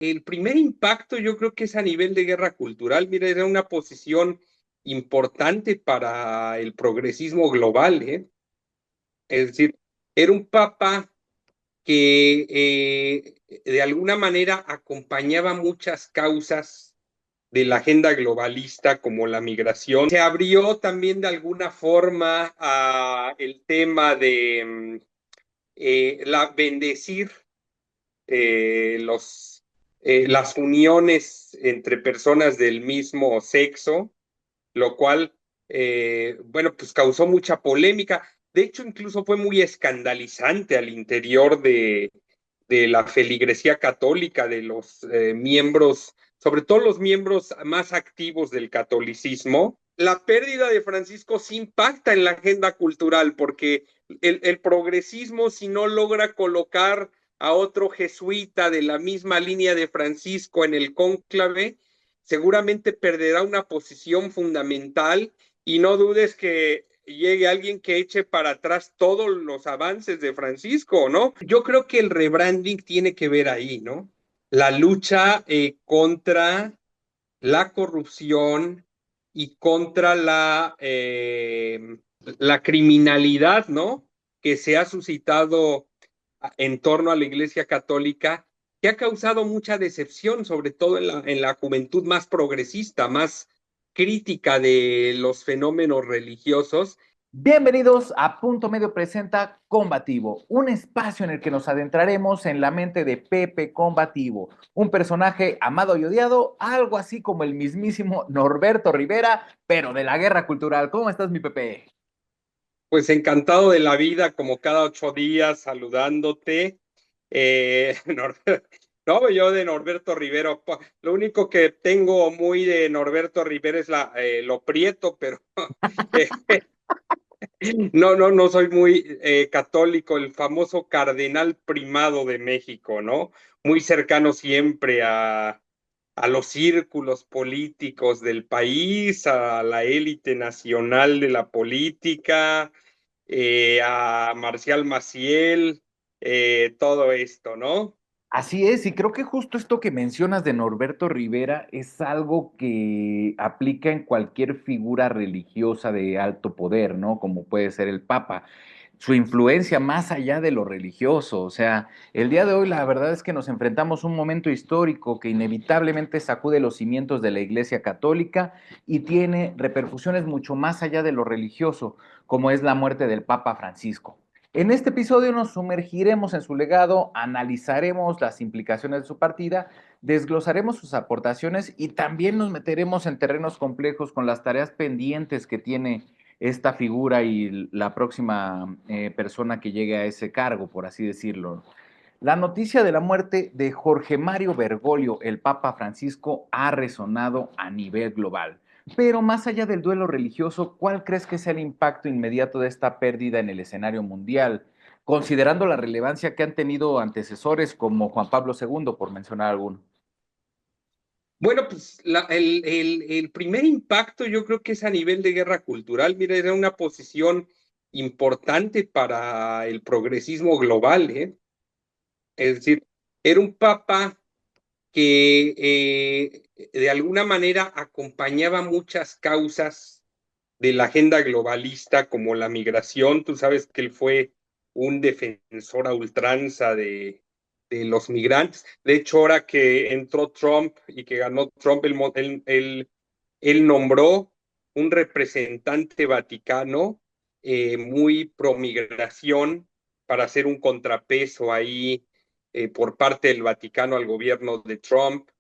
El primer impacto yo creo que es a nivel de guerra cultural. Mira, era una posición importante para el progresismo global, ¿eh? Es decir, era un papa que de alguna manera acompañaba muchas causas de la agenda globalista como la migración. Se abrió también de alguna forma a el tema de bendecir las uniones entre personas del mismo sexo, lo cual, bueno, pues causó mucha polémica. De hecho, incluso fue muy escandalizante al interior de la feligresía católica, de los miembros, sobre todo los miembros más activos del catolicismo. La pérdida de Francisco sí impacta en la agenda cultural, porque el progresismo, si no logra colocar a otro jesuita de la misma línea de Francisco en el cónclave, seguramente perderá una posición fundamental y no dudes que llegue alguien que eche para atrás todos los avances de Francisco, ¿no? Yo creo que el rebranding tiene que ver ahí, ¿no? La lucha contra la corrupción y contra la criminalidad, ¿no? Que se ha suscitado en torno a la Iglesia Católica, que ha causado mucha decepción, sobre todo en la juventud más progresista, más crítica de los fenómenos religiosos. Bienvenidos a Punto Medio presenta Combativo, un espacio en el que nos adentraremos en la mente de Pepe Combativo, un personaje amado y odiado, algo así como el mismísimo Norberto Rivera, pero de la guerra cultural. ¿Cómo estás, mi Pepe? Pues encantado de la vida, como cada 8 días, saludándote. No, yo de Norberto Rivera, lo único que tengo muy de Norberto Rivera es lo prieto, pero eh, no soy muy católico, el famoso cardenal primado de México, ¿no? Muy cercano siempre a los círculos políticos del país, a la élite nacional de la política, a Marcial Maciel, todo esto, ¿no? Así es, y creo que justo esto que mencionas de Norberto Rivera es algo que aplica en cualquier figura religiosa de alto poder, ¿no? Como puede ser el Papa. Su influencia más allá de lo religioso, o sea, el día de hoy la verdad es que nos enfrentamos a un momento histórico que inevitablemente sacude los cimientos de la Iglesia Católica y tiene repercusiones mucho más allá de lo religioso, como es la muerte del Papa Francisco. En este episodio nos sumergiremos en su legado, analizaremos las implicaciones de su partida, desglosaremos sus aportaciones y también nos meteremos en terrenos complejos con las tareas pendientes que tiene esta figura y la próxima persona que llegue a ese cargo, por así decirlo. La noticia de la muerte de Jorge Mario Bergoglio, el Papa Francisco, ha resonado a nivel global. Pero más allá del duelo religioso, ¿cuál crees que sea el impacto inmediato de esta pérdida en el escenario mundial? Considerando la relevancia que han tenido antecesores como Juan Pablo II, por mencionar alguno. Bueno, pues el primer impacto yo creo que es a nivel de guerra cultural. Mira, era una posición importante para el progresismo global, ¿eh? Es decir, era un papa que de alguna manera acompañaba muchas causas de la agenda globalista como la migración. Tú sabes que él fue un defensor a ultranza de los migrantes. De hecho, ahora que entró Trump y que ganó Trump, él nombró un representante vaticano muy pro migración para hacer un contrapeso ahí por parte del Vaticano al gobierno de Trump.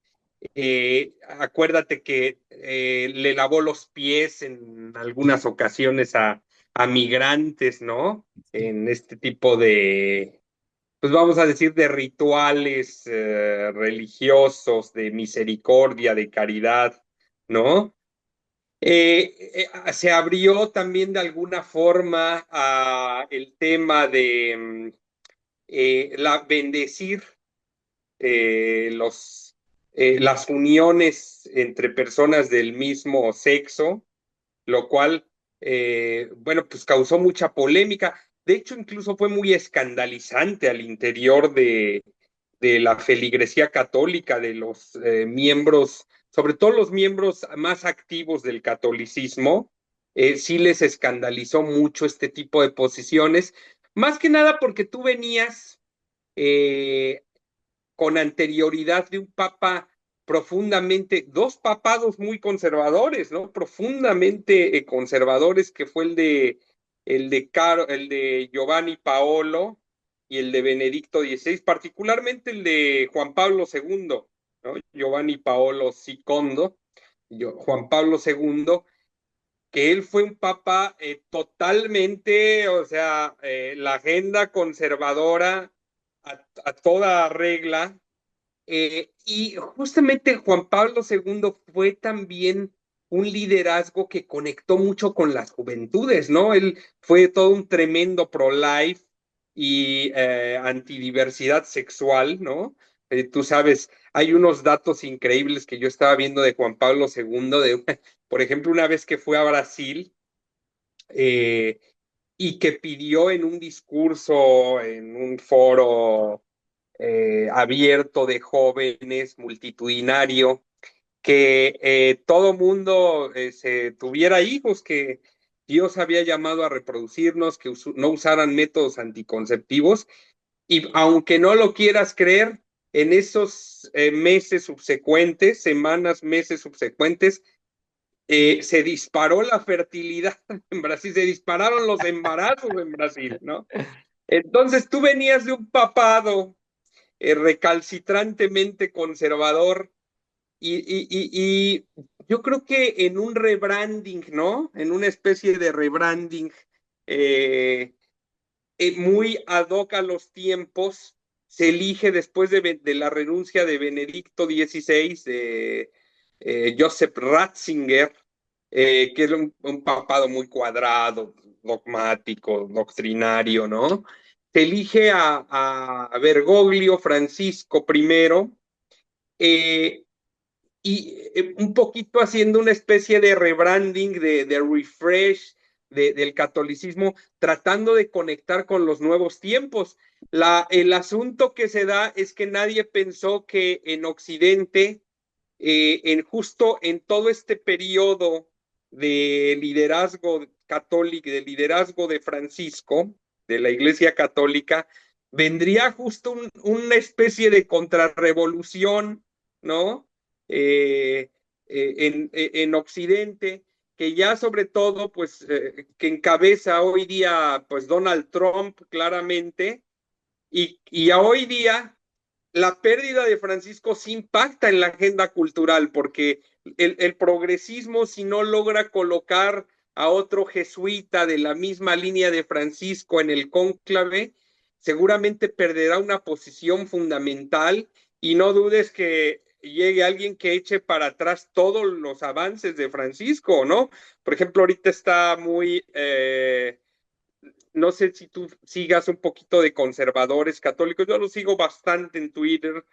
Acuérdate que le lavó los pies en algunas ocasiones a migrantes, ¿no? En este tipo de, pues vamos a decir, de rituales religiosos, de misericordia, de caridad, ¿no? Se abrió también de alguna forma a el tema de bendecir las uniones entre personas del mismo sexo, lo cual, bueno, pues causó mucha polémica. De hecho, incluso fue muy escandalizante al interior de la feligresía católica, de los miembros, sobre todo los miembros más activos del catolicismo, sí les escandalizó mucho este tipo de posiciones, más que nada porque tú venías eh, con anterioridad de un papa profundamente, dos papados muy conservadores, ¿no? Profundamente conservadores, que fue el de Giovanni Paolo y el de Benedicto XVI, particularmente el de Juan Pablo II, ¿no? Giovanni Paolo II, Juan Pablo II, que él fue un papa totalmente, o sea, la agenda conservadora a toda regla, y justamente Juan Pablo II fue también un liderazgo que conectó mucho con las juventudes, ¿no? Él fue todo un tremendo pro-life y antidiversidad sexual, ¿no? Tú sabes, hay unos datos increíbles que yo estaba viendo de Juan Pablo II, por ejemplo, una vez que fue a Brasil, eh, y que pidió en un discurso, en un foro abierto de jóvenes, multitudinario, que todo mundo se tuviera hijos, que Dios había llamado a reproducirnos, que no usaran métodos anticonceptivos, y aunque no lo quieras creer, en esos meses subsecuentes, semanas, meses subsecuentes, se disparó la fertilidad en Brasil, se dispararon los embarazos en Brasil, ¿no? Entonces tú venías de un papado recalcitrantemente conservador y yo creo que en un rebranding, ¿no? En una especie de rebranding eh, muy ad hoc a los tiempos, se elige después de la renuncia de Benedicto XVI, de Joseph Ratzinger, que es un papado muy cuadrado, dogmático, doctrinario, ¿no? Se elige a Bergoglio Francisco I, eh, y un poquito haciendo una especie de rebranding, de refresh del catolicismo, tratando de conectar con los nuevos tiempos. El asunto que se da es que nadie pensó que en Occidente, justo en todo este periodo de liderazgo católico, de liderazgo de Francisco, de la Iglesia Católica, vendría justo una especie de contrarrevolución, ¿no? En Occidente, que ya sobre todo, pues, que encabeza hoy día, pues, Donald Trump claramente, y a hoy día la pérdida de Francisco sí impacta en la agenda cultural, porque el progresismo, si no logra colocar a otro jesuita de la misma línea de Francisco en el cónclave, seguramente perderá una posición fundamental, y no dudes que llegue alguien que eche para atrás todos los avances de Francisco, ¿no? Por ejemplo, ahorita está muy no sé si tú sigas un poquito de conservadores católicos, yo los sigo bastante en Twitter,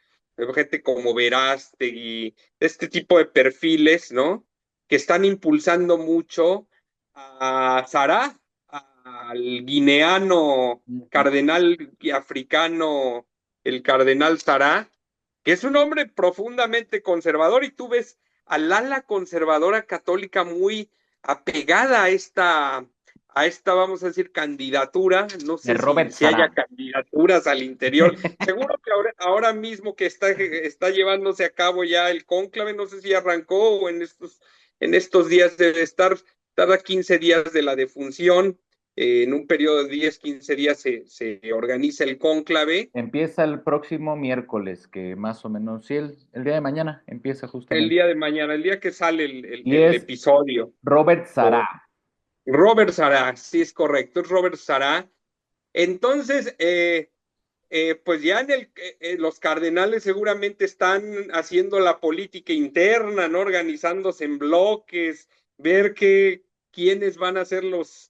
gente como Verástegui, este tipo de perfiles, ¿no? Que están impulsando mucho a Sará, al guineano cardenal africano, el cardenal Sará, que es un hombre profundamente conservador, y tú ves al ala conservadora católica muy apegada a esta, vamos a decir, candidatura. No De sé Robert si haya Sara. candidaturas al interior. Seguro que ahora mismo que está llevándose a cabo ya el cónclave, no sé si arrancó o en estos días debe estar, cada 15 días de la defunción, en un periodo de 10, 15 días se organiza el cónclave. Empieza el próximo miércoles, que más o menos, sí, el día de mañana empieza El justamente. día de mañana, el día que sale el, el, Y el es episodio. Robert Sara. Robert Sará, sí es correcto, es Robert Sará. Entonces, pues ya los cardenales seguramente están haciendo la política interna, ¿no? Organizándose en bloques, ver quiénes van a ser los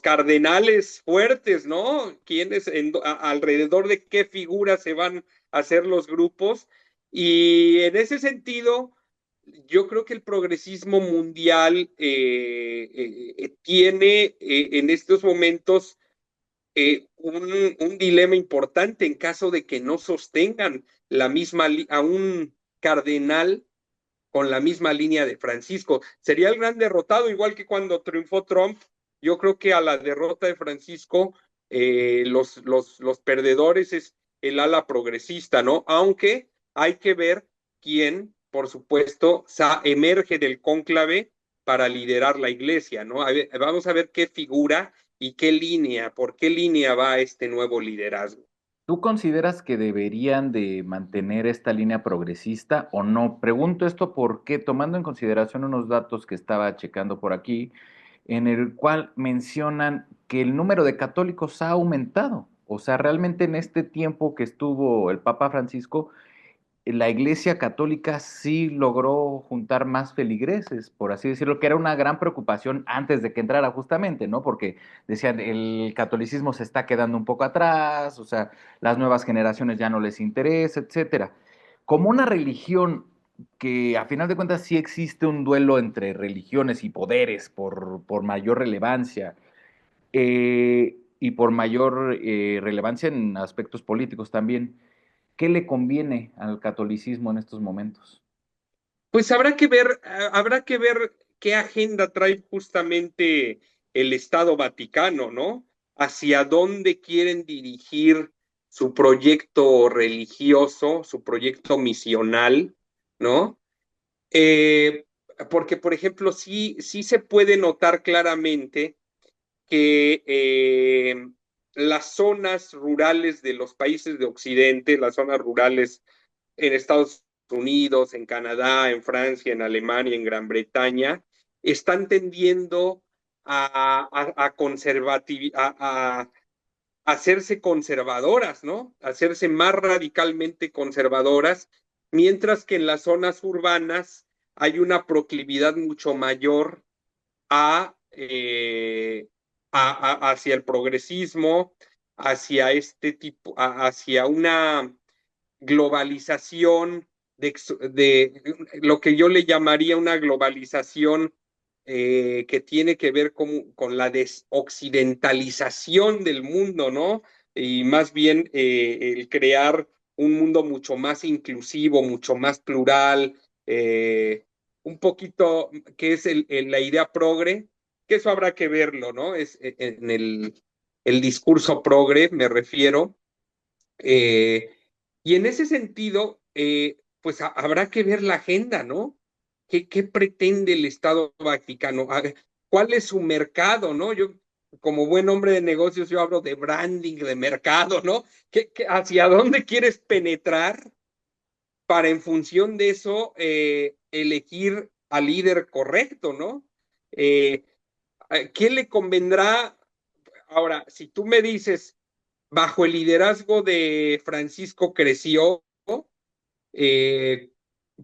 cardenales fuertes, ¿no? Quiénes, alrededor de qué figuras se van a hacer los grupos. Y en ese sentido, yo creo que el progresismo mundial tiene en estos momentos un dilema importante en caso de que no sostengan a un cardenal con la misma línea de Francisco. Sería el gran derrotado, igual que cuando triunfó Trump. Yo creo que a la derrota de Francisco, los perdedores es el ala progresista, ¿no? Aunque hay que ver quién, por supuesto, emerge del cónclave para liderar la iglesia, ¿no? Vamos a ver qué figura y qué línea, por qué línea va este nuevo liderazgo. ¿Tú consideras que deberían de mantener esta línea progresista o no? Pregunto esto porque tomando en consideración unos datos que estaba checando por aquí, en el cual mencionan que el número de católicos ha aumentado. O sea, realmente en este tiempo que estuvo el Papa Francisco, la Iglesia Católica sí logró juntar más feligreses, por así decirlo, que era una gran preocupación antes de que entrara justamente, ¿no? Porque decían, el catolicismo se está quedando un poco atrás, o sea, las nuevas generaciones ya no les interesa, etcétera. Como una religión que a final de cuentas sí existe un duelo entre religiones y poderes por mayor relevancia, y por mayor relevancia en aspectos políticos también. ¿Qué le conviene al catolicismo en estos momentos? Pues habrá que ver qué agenda trae justamente el Estado Vaticano, ¿no? Hacia dónde quieren dirigir su proyecto religioso, su proyecto misional, ¿no? Eh, Porque, por ejemplo, sí se puede notar claramente que las zonas rurales de los países de Occidente, las zonas rurales en Estados Unidos, en Canadá, en Francia, en Alemania, en Gran Bretaña, están tendiendo a hacerse conservadoras, ¿no? A hacerse más radicalmente conservadoras, mientras que en las zonas urbanas hay una proclividad mucho mayor a, eh, hacia el progresismo, hacia este tipo, hacia una globalización de lo que yo le llamaría una globalización que tiene que ver con la desoccidentalización del mundo, ¿no? Y más bien el crear un mundo mucho más inclusivo, mucho más plural, un poquito, que es la idea progre, que eso habrá que verlo, ¿no? Es en el discurso progre, me refiero. Eh, y en ese sentido, pues habrá que ver la agenda, ¿no? ¿Qué pretende el Estado Vaticano? ¿Cuál es su mercado, no? Yo, como buen hombre de negocios, yo hablo de branding, de mercado, ¿no? Hacia dónde quieres penetrar para en función de eso elegir al líder correcto, ¿no? Eh, ¿Qué le convendrá? Ahora, si tú me dices, bajo el liderazgo de Francisco creció, eh,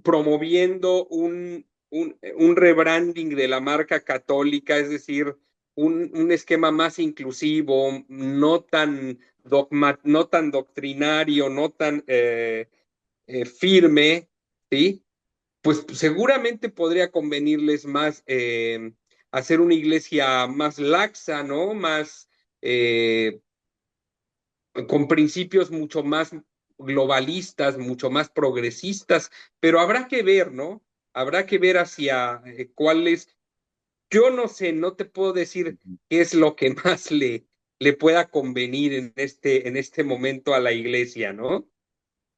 promoviendo un rebranding de la marca católica, es decir, un esquema más inclusivo, no tan doctrinario, no tan firme, ¿sí? Pues seguramente podría convenirles más hacer una iglesia más laxa, ¿no? Más con principios mucho más globalistas, mucho más progresistas, pero habrá que ver, ¿no? Habrá que ver hacia cuáles, yo no sé, no te puedo decir qué es lo que más le pueda convenir en este momento a la iglesia, ¿no?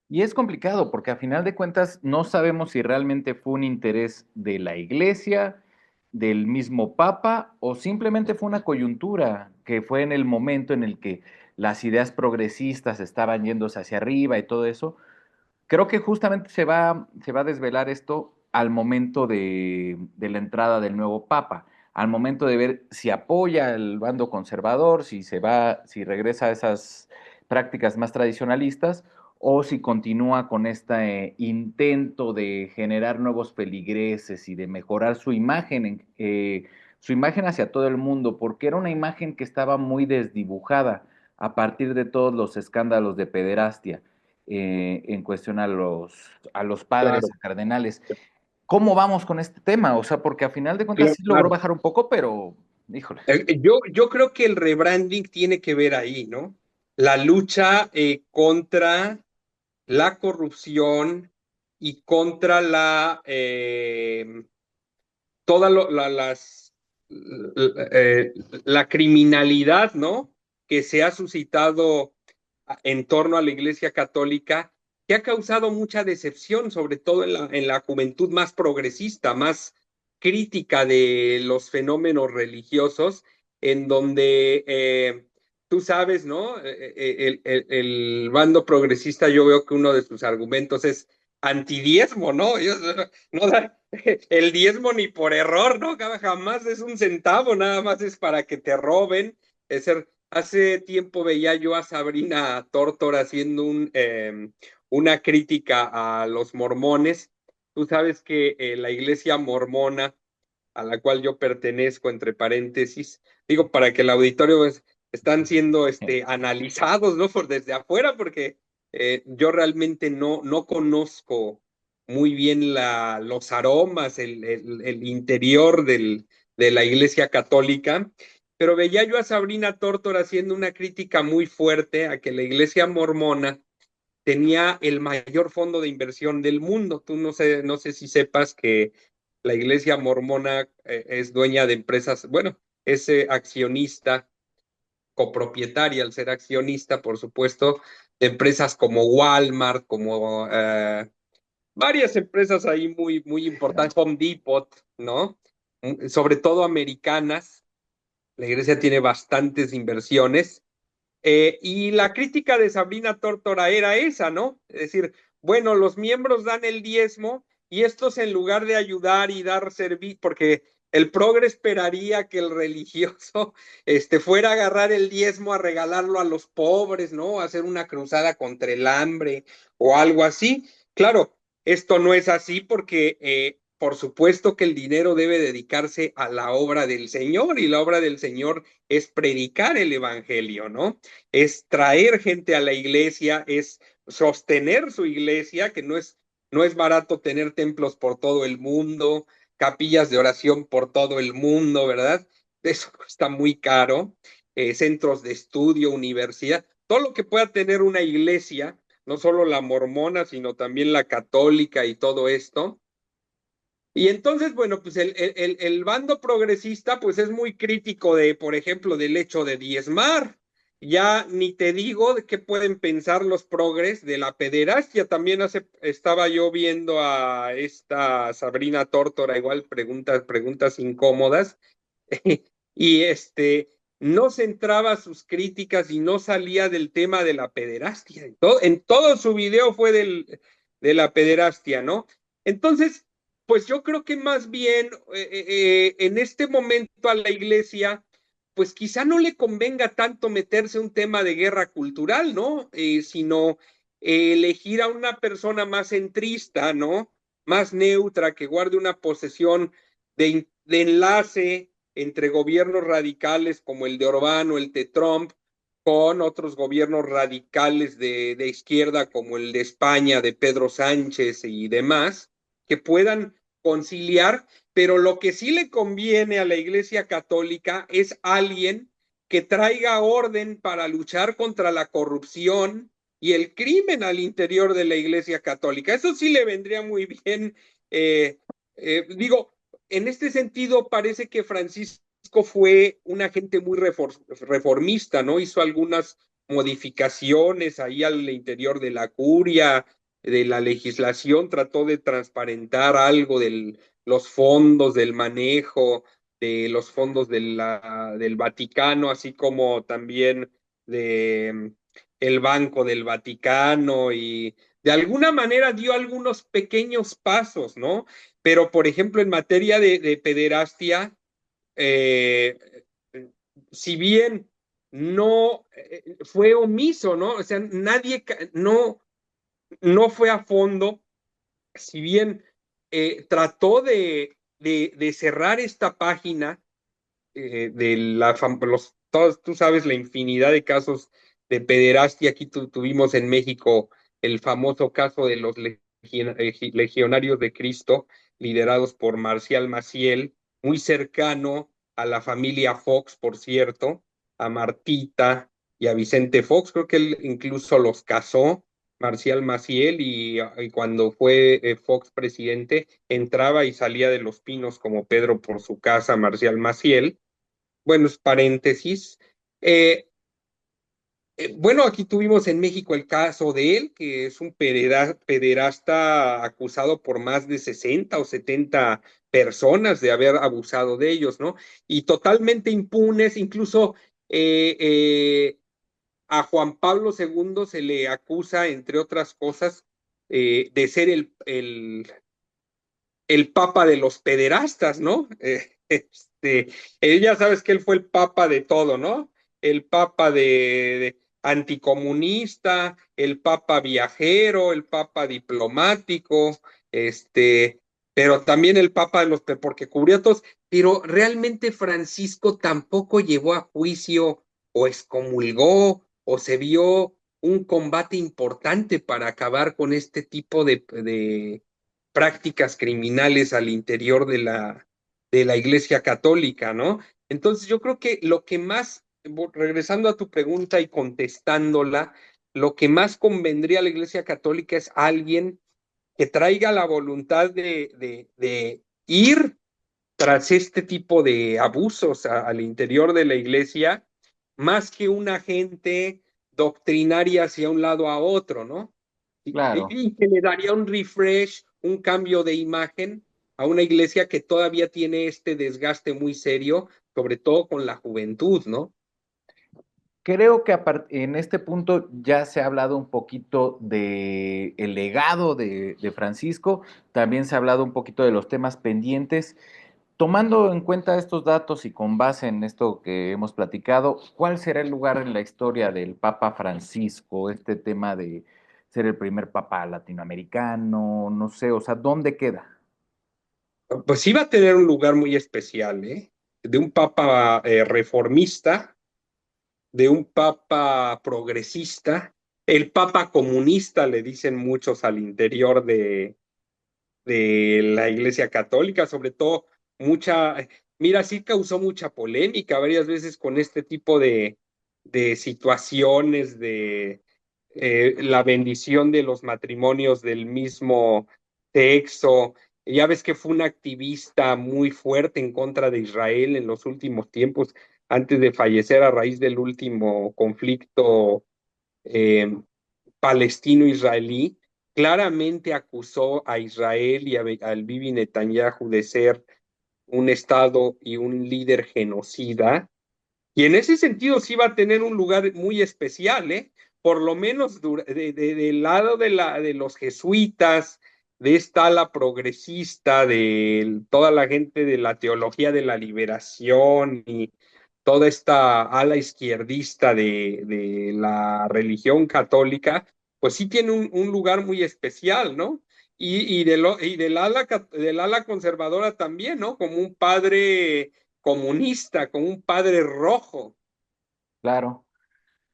Y es complicado porque a final de cuentas no sabemos si realmente fue un interés de la iglesia, del mismo papa o simplemente fue una coyuntura que fue en el momento en el que las ideas progresistas estaban yéndose hacia arriba y todo eso. Creo que justamente se va a desvelar esto al momento de la entrada del nuevo papa, al momento de ver si apoya el bando conservador, si se va, si regresa a esas prácticas más tradicionalistas o si continúa con este intento de generar nuevos feligreses y de mejorar su imagen hacia todo el mundo, porque era una imagen que estaba muy desdibujada a partir de todos los escándalos de pederastia en cuestión a los padres, Claro, a cardenales. ¿Cómo vamos con este tema? O sea, porque a final de cuentas sí logró claro. bajar un poco, pero Híjole. Yo creo que el rebranding tiene que ver ahí, ¿no? La lucha contra la corrupción y contra las la criminalidad, ¿no? Que se ha suscitado en torno a la Iglesia Católica, que ha causado mucha decepción, sobre todo en la juventud más progresista, más crítica de los fenómenos religiosos, en donde tú sabes, ¿no? El bando progresista, yo veo que uno de sus argumentos es antidiezmo, ¿no? Ellos no dan el diezmo ni por error, ¿no? Jamás es un centavo, nada más es para que te roben. Es ser, hace tiempo veía yo a Sabrina Tórtora haciendo una crítica a los mormones. Tú sabes que la iglesia mormona a la cual yo pertenezco, entre paréntesis, digo, para que el auditorio están siendo analizados, ¿no? Por desde afuera, porque yo realmente no conozco muy bien los aromas, el interior de la Iglesia Católica, pero veía yo a Sabrina Tórtora haciendo una crítica muy fuerte a que la Iglesia mormona tenía el mayor fondo de inversión del mundo. Tú no sé si sepas que la iglesia mormona es dueña de empresas, bueno, es accionista, copropietaria al ser accionista, por supuesto, de empresas como Walmart, como varias empresas ahí muy importantes, Home Depot, ¿no? Sobre todo americanas. La iglesia tiene bastantes inversiones y la crítica de Sabrina Tórtora era esa, ¿no? Es decir, bueno, los miembros dan el diezmo y estos en lugar de ayudar y dar servicio, porque el progre esperaría que el religioso fuera a agarrar el diezmo a regalarlo a los pobres, ¿no? A hacer una cruzada contra el hambre o algo así. Claro, esto no es así porque por supuesto que el dinero debe dedicarse a la obra del Señor y la obra del Señor es predicar el Evangelio, ¿no? Es traer gente a la iglesia, es sostener su iglesia, que no es barato tener templos por todo el mundo, capillas de oración por todo el mundo, ¿verdad? Eso está muy caro, centros de estudio, universidad, todo lo que pueda tener una iglesia, no solo la mormona, sino también la católica y todo esto. Y entonces, bueno, pues el bando progresista pues es muy crítico de, por ejemplo, del hecho de diezmar. Ya ni te digo de qué pueden pensar los progres de la pederastia. También estaba yo viendo a esta Sabrina Tórtora, igual preguntas incómodas, y no centraba sus críticas y no salía del tema de la pederastia. En todo su video fue de la pederastia, ¿no? Entonces, pues yo creo que más bien en este momento a la iglesia, pues quizá no le convenga tanto meterse un tema de guerra cultural, ¿no? Sino elegir a una persona más centrista, ¿no? Más neutra, que guarde una posesión de enlace entre gobiernos radicales como el de Orbán o el de Trump, con otros gobiernos radicales de izquierda como el de España, de Pedro Sánchez y demás, que puedan conciliar, pero lo que sí le conviene a la Iglesia Católica es alguien que traiga orden para luchar contra la corrupción y el crimen al interior de la Iglesia Católica. Eso sí le vendría muy bien. Digo, en este sentido parece que Francisco fue un agente muy reformista, ¿no? Hizo algunas modificaciones ahí al interior de la curia, de la legislación, trató de transparentar algo de los fondos, del manejo de los fondos del Vaticano, así como también de el Banco del Vaticano y de alguna manera dio algunos pequeños pasos, ¿no? Pero, por ejemplo, en materia de pederastia, eh, si bien no fue omiso, ¿no? O sea, nadie, no fue a fondo, si bien trató de cerrar esta página de todos, tú sabes la infinidad de casos de pederastia. Aquí tuvimos en México el famoso caso de los legionarios de Cristo, liderados por Marcial Maciel, muy cercano a la familia Fox, por cierto, a Martita y a Vicente Fox, creo que él incluso los casó, Marcial Maciel, y cuando fue Fox presidente, entraba y salía de Los Pinos como Pedro por su casa, Marcial Maciel. Bueno, es paréntesis. Eh, bueno, aquí tuvimos en México el caso de él, que es un pederasta acusado por más de 60 o 70 personas de haber abusado de ellos, ¿no? Y totalmente impunes, incluso eh, eh, a Juan Pablo II se le acusa, entre otras cosas, de ser el papa de los pederastas, ¿no? Ella sabes que él fue el papa de todo, ¿no? El papa de anticomunista, el papa viajero, el papa diplomático, pero también el papa de los, porque cubrió a todos, pero realmente Francisco tampoco llevó a juicio o excomulgó o se vio un combate importante para acabar con este tipo de prácticas criminales al interior de la Iglesia Católica, ¿no? Entonces yo creo que lo que más, regresando a tu pregunta y contestándola, lo que más convendría a la Iglesia Católica es alguien que traiga la voluntad de ir tras este tipo de abusos al interior de la Iglesia, más que un agente doctrinaria hacia un lado a otro, ¿no? Claro. Y que le daría un refresh, un cambio de imagen a una iglesia que todavía tiene este desgaste muy serio, sobre todo con la juventud, ¿no? Creo que en este punto ya se ha hablado un poquito de el legado de Francisco, también se ha hablado un poquito de los temas pendientes. Tomando en cuenta estos datos y con base en esto que hemos platicado, ¿cuál será el lugar en la historia del Papa Francisco? Este tema de ser el primer papa latinoamericano, no sé, o sea, ¿dónde queda? Pues iba a tener un lugar muy especial, ¿eh? De un papa reformista, de un papa progresista, el papa comunista, le dicen muchos al interior de la Iglesia Católica, sobre todo mucha, mira, sí causó mucha polémica varias veces con este tipo de situaciones de la bendición de los matrimonios del mismo sexo. Ya ves que fue un activista muy fuerte en contra de Israel en los últimos tiempos, antes de fallecer a raíz del último conflicto eh, palestino-israelí, claramente acusó a Israel y al Bibi Netanyahu de ser un Estado y un líder genocida. Y en ese sentido sí va a tener un lugar muy especial, ¿eh? Por lo menos del lado de los jesuitas, de esta ala progresista, de toda la gente de la teología de la liberación y toda esta ala izquierdista de la religión católica, pues sí tiene un lugar muy especial, ¿no? Y del ala conservadora también, ¿no? Como un padre comunista, como un padre rojo. Claro.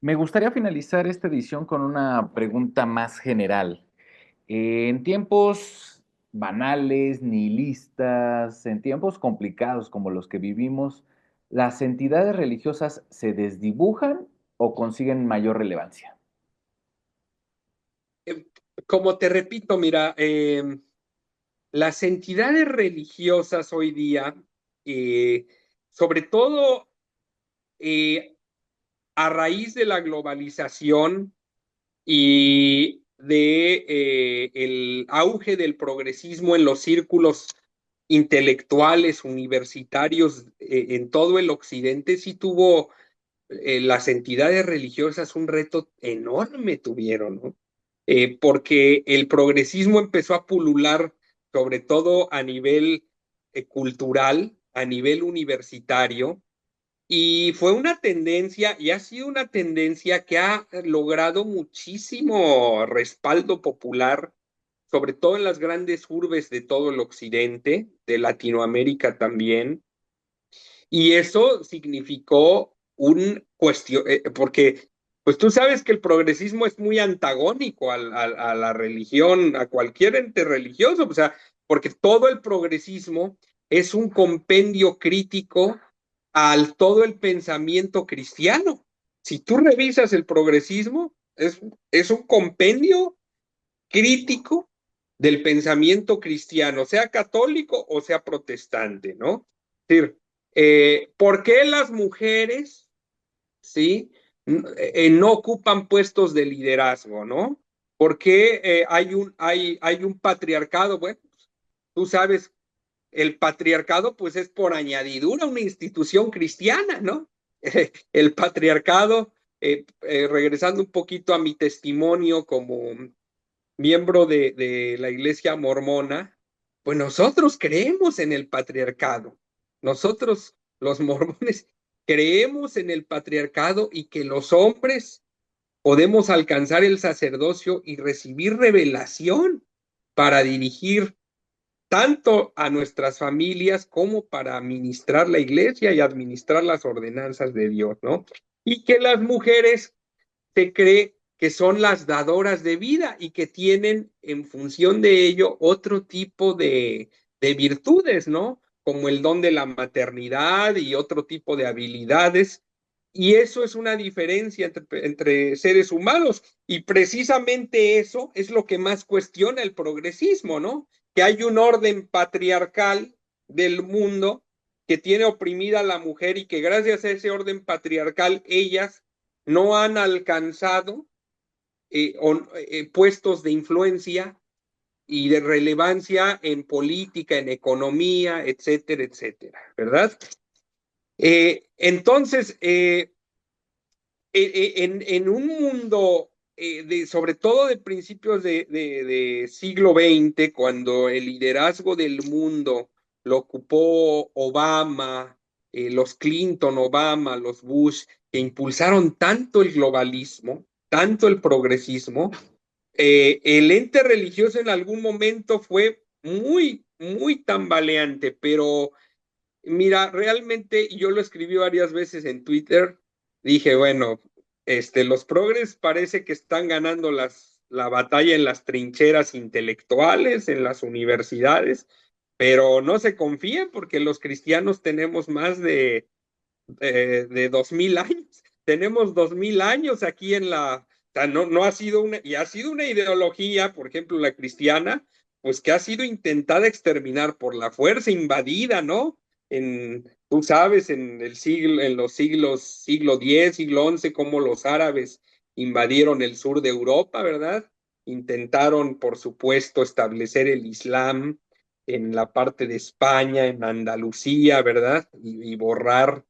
Me gustaría finalizar esta edición con una pregunta más general. En tiempos banales, nihilistas, en tiempos complicados como los que vivimos, ¿las entidades religiosas se desdibujan o consiguen mayor relevancia? Eh, Como te repito, mira, las entidades religiosas hoy día, eh, sobre todo eh, a raíz de la globalización y de el auge del progresismo en los círculos intelectuales universitarios en todo el occidente, sí tuvo las entidades religiosas un reto enorme tuvieron, ¿no? Porque el progresismo empezó a pulular, sobre todo a nivel cultural, a nivel universitario, y fue una tendencia, y ha sido una tendencia que ha logrado muchísimo respaldo popular, sobre todo en las grandes urbes de todo el occidente, de Latinoamérica también, y eso significó un cuestión, porque pues tú sabes que el progresismo es muy antagónico a la religión, a cualquier ente religioso, o sea, porque todo el progresismo es un compendio crítico al todo el pensamiento cristiano. Si tú revisas el progresismo, es un compendio crítico del pensamiento cristiano, sea católico o sea protestante, ¿no? Es decir, ¿por qué las mujeres, sí, no ocupan puestos de liderazgo, ¿no? ¿Por qué hay un patriarcado? Bueno, tú sabes, el patriarcado pues es por añadidura una institución cristiana, ¿no? El patriarcado, regresando un poquito a mi testimonio como miembro de la iglesia mormona, pues nosotros creemos en el patriarcado. Nosotros, los mormones, creemos en el patriarcado y que los hombres podemos alcanzar el sacerdocio y recibir revelación para dirigir tanto a nuestras familias como para administrar la iglesia y administrar las ordenanzas de Dios, ¿no? Y que las mujeres se cree que son las dadoras de vida y que tienen en función de ello otro tipo de virtudes, ¿no? Como el don de la maternidad y otro tipo de habilidades. Y eso es una diferencia entre seres humanos. Y precisamente eso es lo que más cuestiona el progresismo, ¿no? Que hay un orden patriarcal del mundo que tiene oprimida a la mujer y que gracias a ese orden patriarcal ellas no han alcanzado puestos de influencia y de relevancia en política, en economía, etcétera, etcétera, ¿verdad? Entonces, en un mundo, sobre todo de principios de siglo XX, cuando el liderazgo del mundo lo ocupó Obama, los Clinton, Obama, los Bush, que impulsaron tanto el globalismo, tanto el progresismo, el ente religioso en algún momento fue muy tambaleante, pero mira, realmente yo lo escribí varias veces en Twitter. Dije, bueno, los progres parece que están ganando la batalla en las trincheras intelectuales, en las universidades, pero no se confíen porque los cristianos tenemos más de 2000 años. Tenemos 2000 años aquí en la. O sea, no ha sido y ha sido una ideología, por ejemplo, la cristiana, pues que ha sido intentada exterminar por la fuerza, invadida, ¿no? Tú sabes, en los siglo X, siglo XI, cómo los árabes invadieron el sur de Europa, ¿verdad? Intentaron, por supuesto, establecer el Islam en la parte de España, en Andalucía, ¿verdad? Y borrar,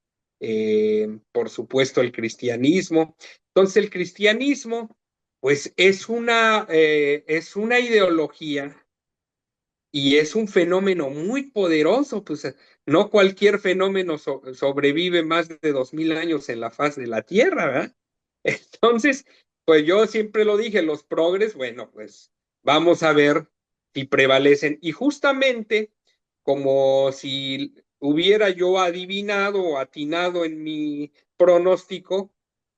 por supuesto, el cristianismo. Entonces, el cristianismo, pues, es una ideología y es un fenómeno muy poderoso, pues no cualquier fenómeno sobrevive más de 2000 años en la faz de la Tierra, ¿verdad? Entonces, pues yo siempre lo dije, los progres, bueno, pues vamos a ver si prevalecen. Y justamente como si hubiera yo adivinado o atinado en mi pronóstico,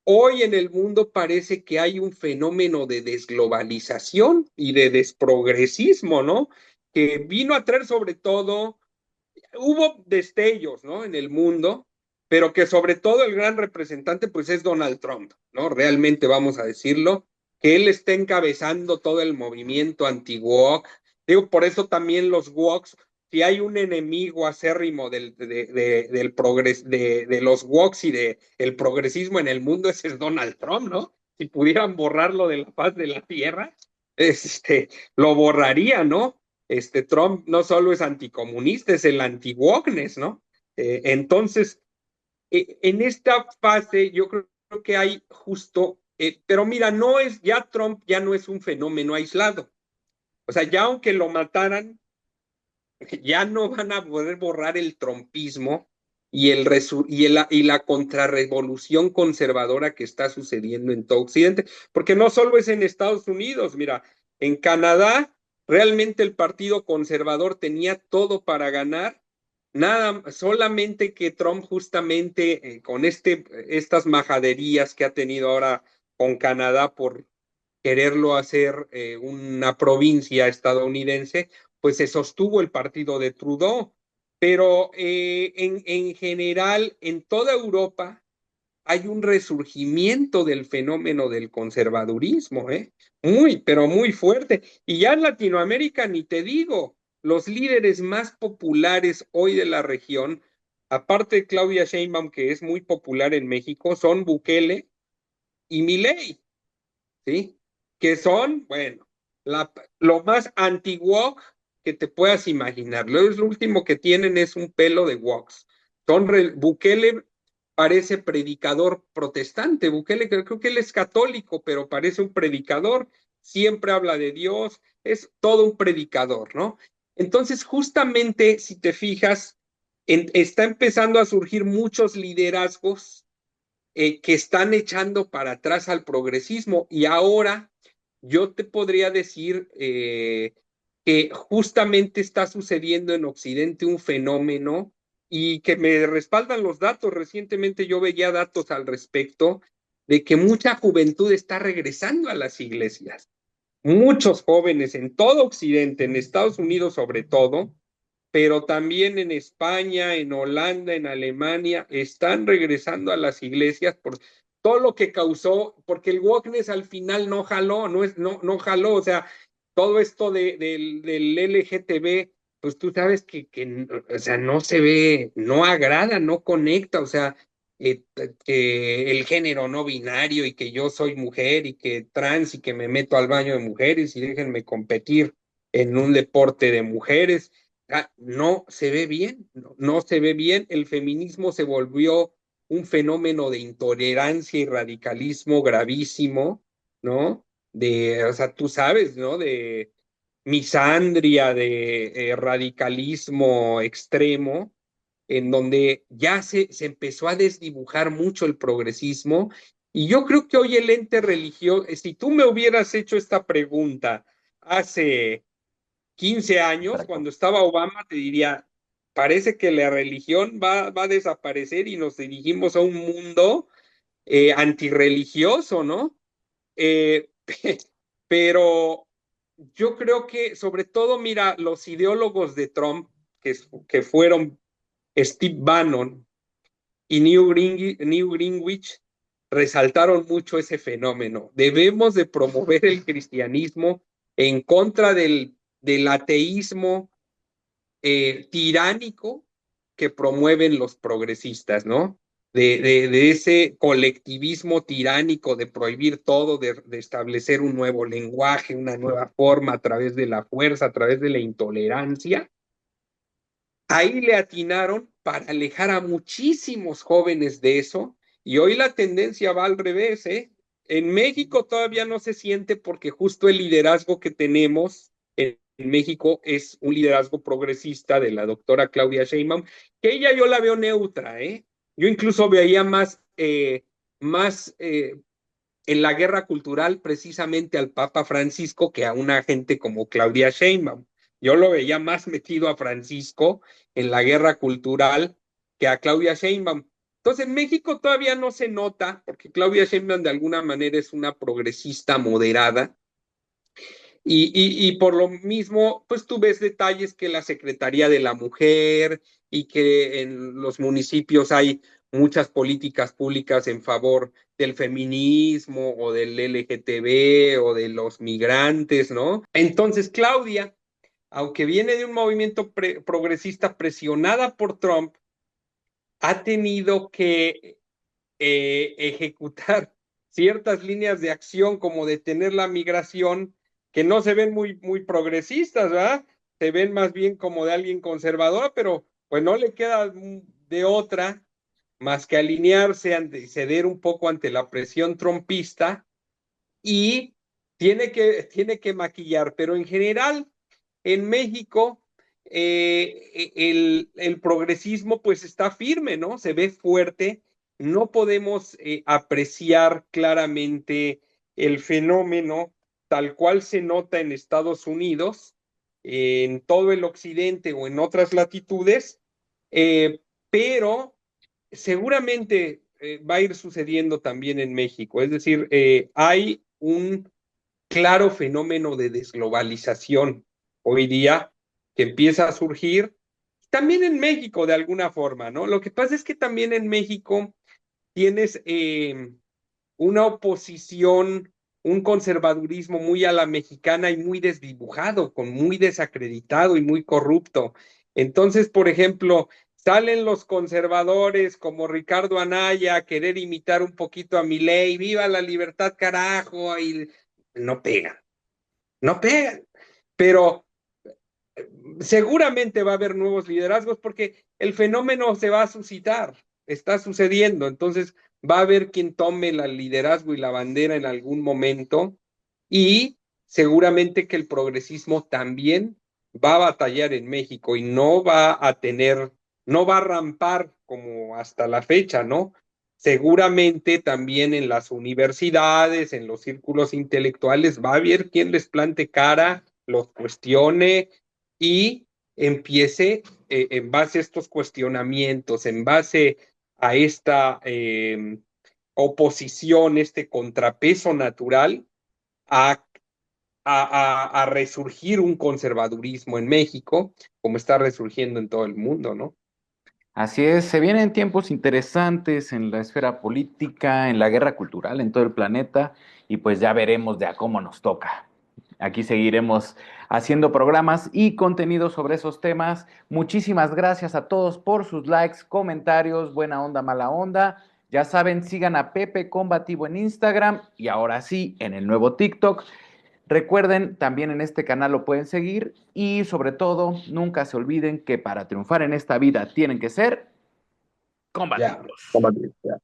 hoy en el mundo parece que hay un fenómeno de desglobalización y de desprogresismo, ¿no? Que vino a traer sobre todo, hubo destellos, ¿no? En el mundo, pero que sobre todo el gran representante, pues es Donald Trump, ¿no? Realmente vamos a decirlo, que él está encabezando todo el movimiento anti-woke. Digo, por eso también los wokes, si hay un enemigo acérrimo del de los wokes y del progresismo en el mundo, ese es Donald Trump, ¿no? Si pudieran borrarlo de la faz de la tierra, lo borraría, ¿no? Trump no solo es anticomunista, es el anti-wokeness, ¿no? Entonces, en esta fase yo creo que hay justo, pero mira, Trump ya no es un fenómeno aislado. O sea, ya aunque lo mataran, ya no van a poder borrar el trumpismo y la contrarrevolución conservadora que está sucediendo en todo Occidente, porque no solo es en Estados Unidos, mira, en Canadá realmente el Partido Conservador tenía todo para ganar, nada, solamente que Trump justamente con estas majaderías que ha tenido ahora con Canadá por quererlo hacer una provincia estadounidense, pues se sostuvo el partido de Trudeau. pero en general, en toda Europa hay un resurgimiento del fenómeno del conservadurismo, ¿eh? Muy, pero muy fuerte. Y ya en Latinoamérica, ni te digo, los líderes más populares hoy de la región, aparte de Claudia Sheinbaum, que es muy popular en México, son Bukele y Milei, ¿sí? Que son, bueno, lo más anti-woke que te puedas imaginar. Lo último que tienen es un pelo de woks. Bukele parece predicador protestante. Bukele, creo que él es católico, pero parece un predicador. Siempre habla de Dios, es todo un predicador, ¿no? Entonces, justamente, si te fijas, está empezando a surgir muchos liderazgos que están echando para atrás al progresismo. Y ahora yo te podría decir que justamente está sucediendo en Occidente un fenómeno y que me respaldan los datos. Recientemente yo veía datos al respecto de que mucha juventud está regresando a las iglesias. Muchos jóvenes en todo Occidente, en Estados Unidos sobre todo, pero también en España, en Holanda, en Alemania, están regresando a las iglesias por todo lo que causó, porque el wokeness al final no jaló, no jaló, o sea, todo esto del LGTB, pues tú sabes o sea, no se ve, no agrada, no conecta, o sea, que el género no binario y que yo soy mujer y que trans y que me meto al baño de mujeres y déjenme competir en un deporte de mujeres. No se ve bien, no se ve bien. El feminismo se volvió un fenómeno de intolerancia y radicalismo gravísimo, ¿no? O sea, tú sabes, ¿no? De misandria, de radicalismo extremo, en donde ya se empezó a desdibujar mucho el progresismo. Y yo creo que hoy el ente religioso, si tú me hubieras hecho esta pregunta hace 15 años, Exacto. cuando estaba Obama, te diría, parece que la religión va a desaparecer y nos dirigimos a un mundo antirreligioso, ¿no? Eh, pero yo creo que sobre todo, mira, los ideólogos de Trump, que fueron Steve Bannon y New Greenwich, resaltaron mucho ese fenómeno. Debemos de promover el cristianismo en contra del ateísmo tiránico que promueven los progresistas, ¿no? De ese colectivismo tiránico de prohibir todo, de establecer un nuevo lenguaje, una nueva forma a través de la fuerza, a través de la intolerancia. Ahí le atinaron para alejar a muchísimos jóvenes de eso, y hoy la tendencia va al revés, ¿eh? En México todavía no se siente porque justo el liderazgo que tenemos en México es un liderazgo progresista de la doctora Claudia Sheinbaum, que ella yo la veo neutra, ¿eh? Yo incluso veía más en la guerra cultural precisamente al Papa Francisco que a una gente como Claudia Sheinbaum. Yo lo veía más metido a Francisco en la guerra cultural que a Claudia Sheinbaum. Entonces en México todavía no se nota, porque Claudia Sheinbaum de alguna manera es una progresista moderada, y por lo mismo, pues tú ves detalles que la Secretaría de la Mujer y que en los municipios hay muchas políticas públicas en favor del feminismo o del LGTB o de los migrantes, ¿no? Entonces, Claudia, aunque viene de un movimiento progresista presionada por Trump, ha tenido que ejecutar ciertas líneas de acción como detener la migración que no se ven muy progresistas, ¿verdad? Se ven más bien como de alguien conservador, pero pues no le queda de otra más que alinearse ante, ceder un poco ante la presión trompista y tiene que maquillar, pero en general en México el progresismo pues está firme, ¿no? Se ve fuerte, no podemos apreciar claramente el fenómeno tal cual se nota en Estados Unidos, en todo el occidente o en otras latitudes, pero seguramente va a ir sucediendo también en México. Es decir, hay un claro fenómeno de desglobalización hoy día que empieza a surgir también en México de alguna forma, ¿no? Lo que pasa es que también en México tienes una oposición, un conservadurismo muy a la mexicana y muy desdibujado, con muy desacreditado y muy corrupto. Entonces, por ejemplo, salen los conservadores como Ricardo Anaya a querer imitar un poquito a Milei, viva la libertad, carajo, y no pegan, no pegan. Pero seguramente va a haber nuevos liderazgos porque el fenómeno se va a suscitar, está sucediendo, entonces va a haber quien tome el liderazgo y la bandera en algún momento y seguramente que el progresismo también va a batallar en México y no va a tener, no va a rampar como hasta la fecha, ¿no? Seguramente también en las universidades, en los círculos intelectuales, va a haber quien les plante cara, los cuestione y empiece en base a estos cuestionamientos, en base a esta oposición, este contrapeso natural, a, a resurgir un conservadurismo en México, como está resurgiendo en todo el mundo, ¿no? Así es, se vienen tiempos interesantes en la esfera política, en la guerra cultural, en todo el planeta, y pues ya veremos de a cómo nos toca. Aquí seguiremos haciendo programas y contenido sobre esos temas. Muchísimas gracias a todos por sus likes, comentarios, buena onda, mala onda. Ya saben, sigan a Pepe Combativo en Instagram y ahora sí, en el nuevo TikTok. Recuerden, también en este canal lo pueden seguir y sobre todo, nunca se olviden que para triunfar en esta vida tienen que ser Ya, combativos. combativo, ya.